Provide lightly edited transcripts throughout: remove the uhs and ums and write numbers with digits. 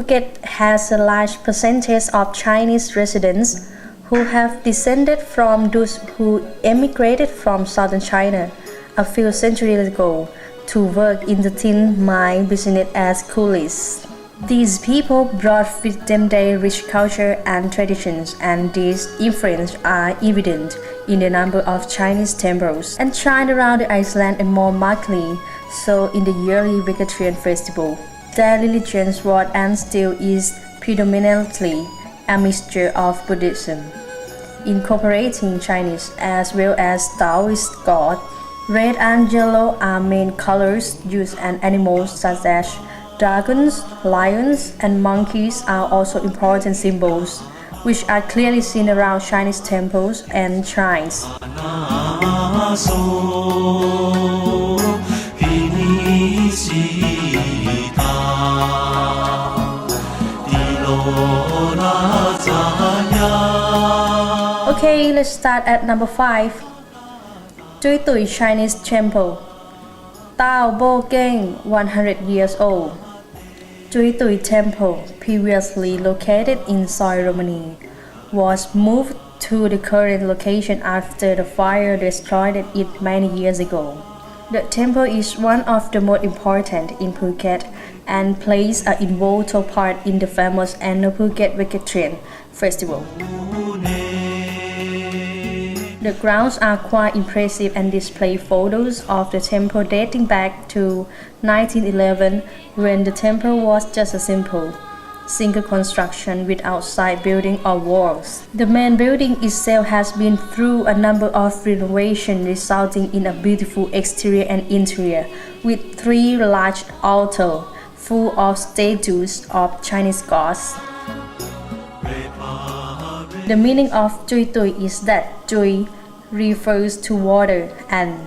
Phuket has a large percentage of Chinese residents who have descended from those who emigrated from southern China a few centuries ago to work in the tin mine business as coolies. These people brought with them their rich culture and traditions, and these influences are evident in the number of Chinese temples and shrines around the island, and more markedly so in the yearly vegetarian festival. Their religion was and still is predominantly a mixture of Buddhism, incorporating Chinese as well as Taoist gods. Red and yellow are main colors used, and animals such as dragons, lions, and monkeys are also important symbols, which are clearly seen around Chinese temples and shrines. Okay, let's start at number 5. Jui Tui Chinese Temple. Tao Bo Keng, 100 years old. Jui Tui Temple, previously located in Soi Romani, was moved to the current location after the fire destroyed it many years ago. The temple is one of the most important in Phuket and plays an integral part in the famous annual Phuket Vegetarian Festival. The grounds are quite impressive and display photos of the temple dating back to 1911, when the temple was just a simple, single construction with outside building or walls. The main building itself has been through a number of renovations, resulting in a beautiful exterior and interior, with 3 large altars full of statues of Chinese gods. The meaning of Jui Tui is that Jui refers to water and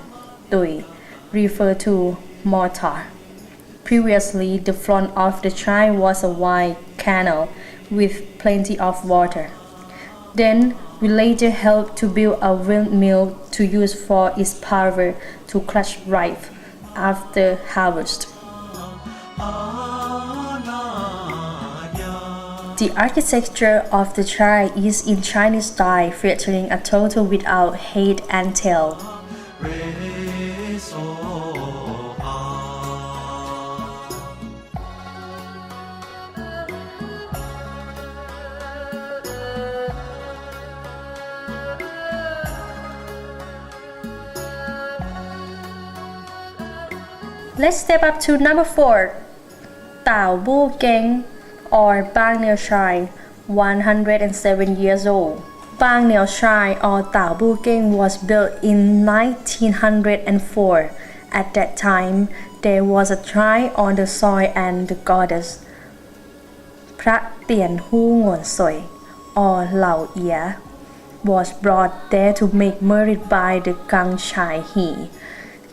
Tui refers to mortar. Previously, the front of the shrine was a wide canal with plenty of water. Then, villagers helped to build a windmill to use for its power to crush rice after harvest. The architecture of the shrine is in Chinese style, featuring a turtle without head and tail. Let's step up to number 4. Tao Bu Keng, or Bang Neow Shrine, 107 years old. Bang Neow Shrine, or Tao Bu Keng, was built in 1904. At that time, there was a shrine on the soil, and the goddess Prat Tien Hu Nguon Soi, or Lao Ia, was brought there to make merry by the Gang Chai He,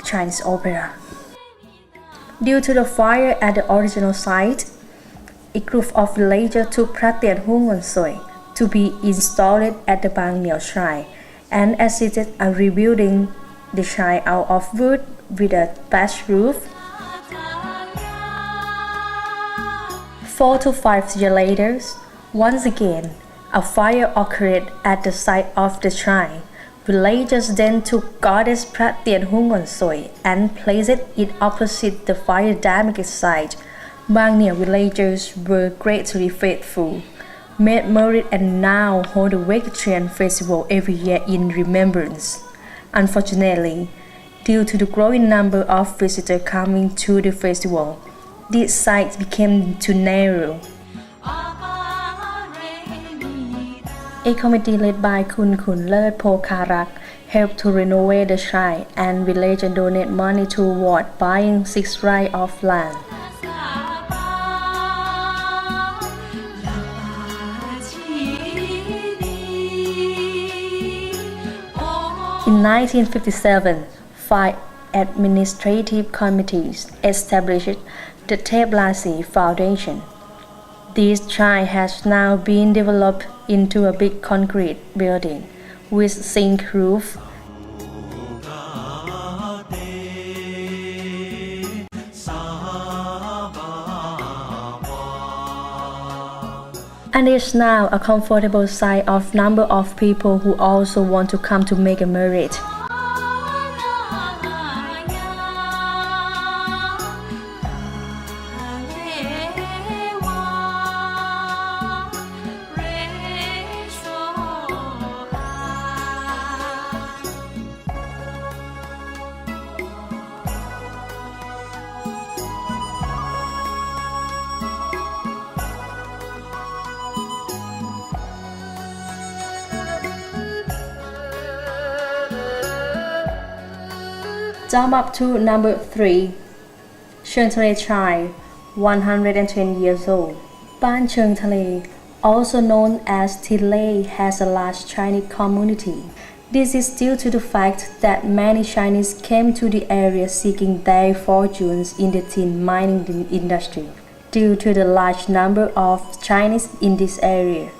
Chinese opera. Due to the fire at the original site, a group of villagers took Prat Tien Hu Nguon Soi to be installed at the Bang Neow Shrine and assisted in rebuilding the shrine out of wood with a thatched roof. 4 to 5 years later, once again, a fire occurred at the site of the shrine. Villagers then took goddess Prat Tien Hu Nguon Soi and placed it opposite the fire-damaged site. Bang Neow villagers were greatly faithful, made merry, and now hold a vegetarian festival every year in remembrance. Unfortunately, due to the growing number of visitors coming to the festival, this site became too narrow. A committee led by Kun Ler Pokarak helped to renovate the shrine, and villagers donate money toward buying 6 rights of land. In 1957, 5 administrative committees established the Teblasi Foundation. This shrine has now been developed into a big concrete building with zinc roof. And is now a comfortable sight of number of people who also want to come to make a merit. Jump up to number 3. Chun Toy Chai, 110 years old. Ban Chun Toy, also known as Tilei, has a large Chinese community. This is due to the fact that many Chinese came to the area seeking their fortunes in the tin mining industry. Due to the large number of Chinese in this area,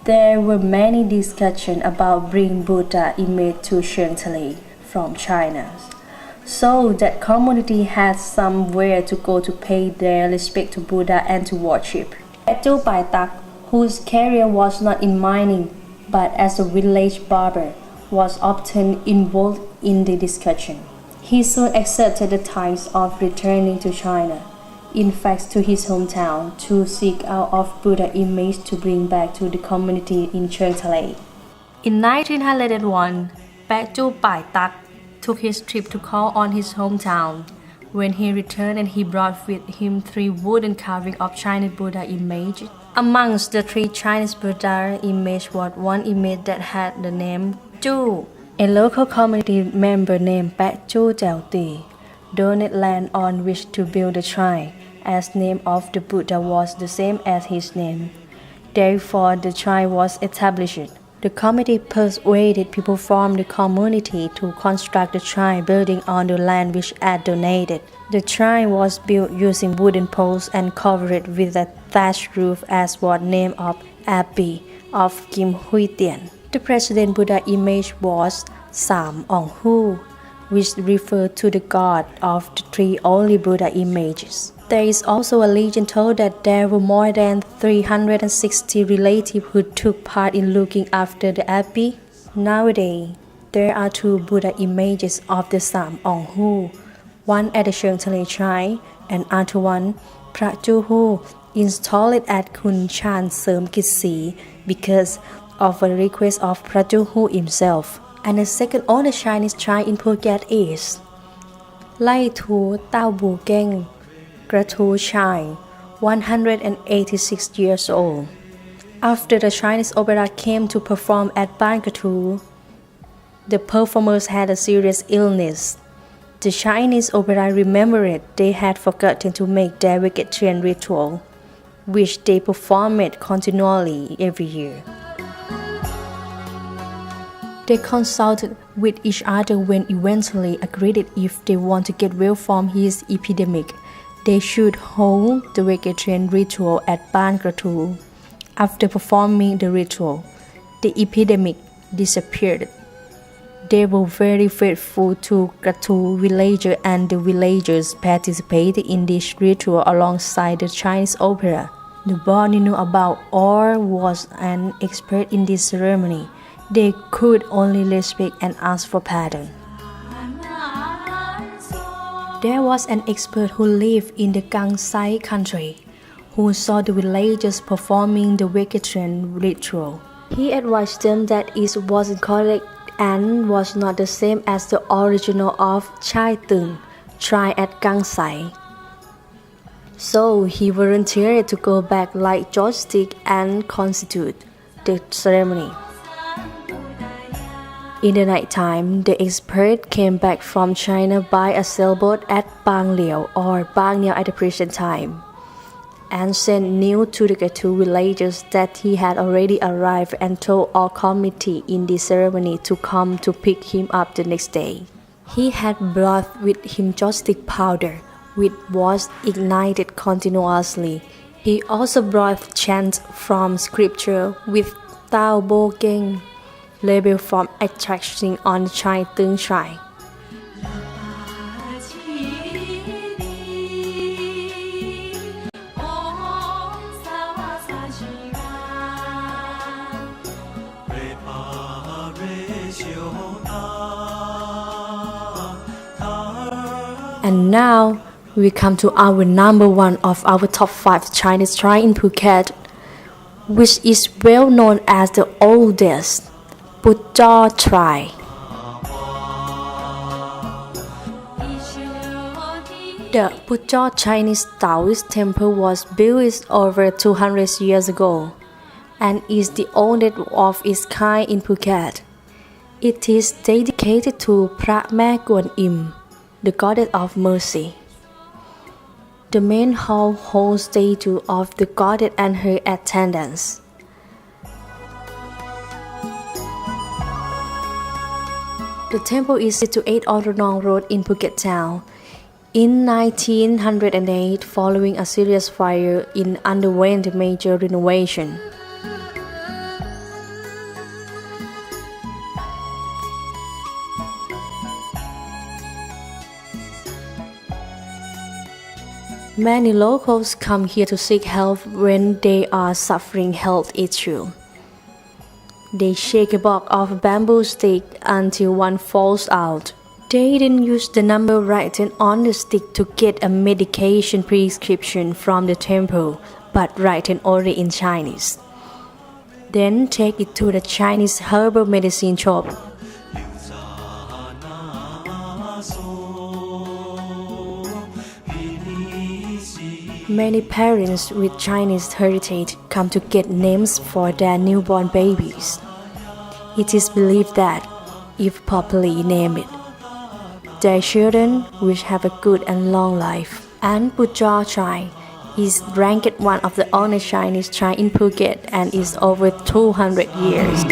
there were many discussions about bringing Buddha image to Chun Toy from China, so that community had somewhere to go to pay their respect to Buddha and to worship. Jui Tui, whose career was not in mining but as a village barber, was often involved in the discussion. He soon accepted the task of returning to China, in fact to his hometown, to seek out of Buddha image to bring back to the community in Chun Toy. In 1901, Jui Tui took his trip to call on his hometown. When he returned, and he brought with him 3 wooden carvings of Chinese Buddha images. Amongst the 3 Chinese Buddha images was one image that had the name Zhu. A local community member named Jui Tui donated land on which to build the shrine, as name of the Buddha was the same as his name. Therefore, the shrine was established. The committee persuaded people from the community to construct the shrine building on the land which had donated. The shrine was built using wooden poles and covered with a thatched roof as was named of Abbey of Kim Hui Tien. The President Buddha image was Sam Ong Hu, which referred to the god of the 3 only Buddha images. There is also a legend told that there were more than 360 relatives who took part in looking after the abbey. Nowadays, there are 2 Buddha images of the Sam Ong Hu, one at the Chun Toy Chai and other one, Praju Hu, installed at Khun Chan Serm Kitsi because of a request of Praju Hu himself. And the second oldest Chinese shrine in Phuket is Lai Tu Tao Bu Geng, Gratu Chai, 186 years old. After the Chinese opera came to perform at Ban Gratu, the performers had a serious illness. The Chinese opera remembered they had forgotten to make their vegetarian ritual, which they performed continually every year. They consulted with each other when eventually agreed if they want to get well from his epidemic, they should hold the vegetarian ritual at Ban Gratu. After performing the ritual, the epidemic disappeared. They were very faithful to Gratu villagers, and the villagers participated in this ritual alongside the Chinese opera. The boy knew about or was an expert in this ceremony. They could only respect and ask for pardon. There was an expert who lived in the Kansai country, who saw the villagers performing the vegetarian ritual. He advised them that it wasn't correct and was not the same as the original of Chai Tung, tried at Kansai. So he volunteered to go back like joystick and constitute the ceremony. In the night time, the expert came back from China by a sailboat at Bang Liao or Bang Neow at the present time, and sent news to the two villagers that he had already arrived and told all committee in the ceremony to come to pick him up the next day. He had brought with him joystick powder, which was ignited continuously. He also brought chants from scripture with Tao Bo Geng, labeled from attraction on the Chai Tung shrine. And now we come to our number one of our top 5 Chinese shrine in Phuket, which is well known as the oldest, Chun Toy Chai. The Chun Toy Chinese Taoist temple was built over 200 years ago and is the oldest of its kind in Phuket. It is dedicated to Phra Mae Kuan Im, the goddess of mercy. The main hall holds statue of the goddess and her attendants. The temple is situated on the Neow Road in Phuket town. In 1908, following a serious fire, it underwent major renovation. Many locals come here to seek help when they are suffering health issues. They shake a bark of a bamboo stick until one falls out. They then use the number written on the stick to get a medication prescription from the temple, but written only in Chinese. Then take it to the Chinese herbal medicine shop. Many parents with Chinese heritage come to get names for their newborn babies. It is believed that, if properly named, their children will have a good and long life. And Chun Toy Chai is ranked one of the oldest Chinese shrines in Phuket and is over 200 years.